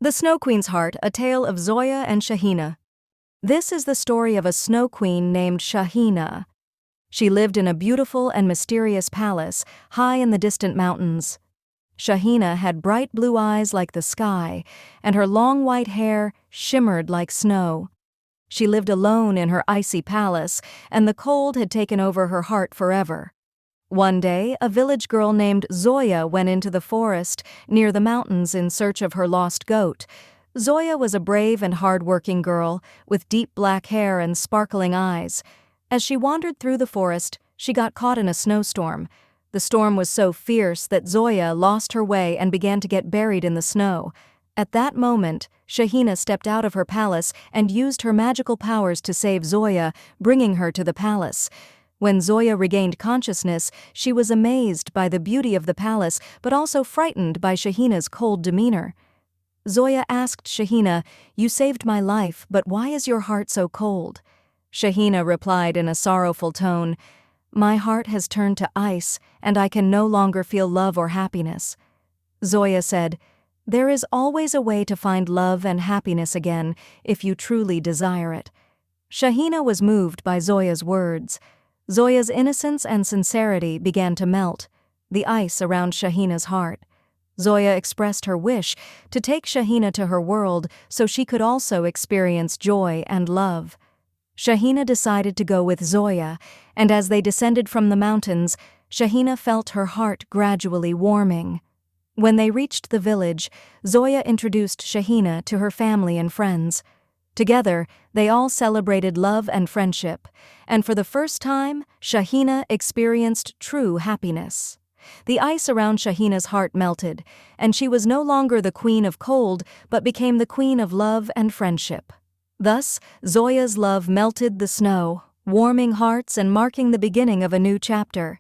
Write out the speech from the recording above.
The Snow Queen's Heart, a tale of Zoya and Shahina. This is the story of a snow queen named Shahina. She lived in a beautiful and mysterious palace, high in the distant mountains. Shahina had bright blue eyes like the sky, and her long white hair shimmered like snow. She lived alone in her icy palace, and the cold had taken over her heart forever. One day, a village girl named Zoya went into the forest near the mountains in search of her lost goat. Zoya was a brave and hard-working girl with deep black hair and sparkling eyes. As she wandered through the forest, she got caught in a snowstorm. The storm was so fierce that Zoya lost her way and began to get buried in the snow. At that moment, Shahina stepped out of her palace and used her magical powers to save Zoya, bringing her to the palace. When Zoya regained consciousness, she was amazed by the beauty of the palace, but also frightened by Shahina's cold demeanor. Zoya asked Shahina, "You saved my life, but why is your heart so cold?" Shahina replied in a sorrowful tone, "My heart has turned to ice, and I can no longer feel love or happiness." Zoya said, "There is always a way to find love and happiness again, if you truly desire it." Shahina was moved by Zoya's words. Zoya's innocence and sincerity began to melt the ice around Shahina's heart. Zoya expressed her wish to take Shahina to her world so she could also experience joy and love. Shahina decided to go with Zoya, and as they descended from the mountains, Shahina felt her heart gradually warming. When they reached the village, Zoya introduced Shahina to her family and friends. Together, they all celebrated love and friendship, and for the first time, Shahina experienced true happiness. The ice around Shahina's heart melted, and she was no longer the queen of cold, but became the queen of love and friendship. Thus, Zoya's love melted the snow, warming hearts and marking the beginning of a new chapter.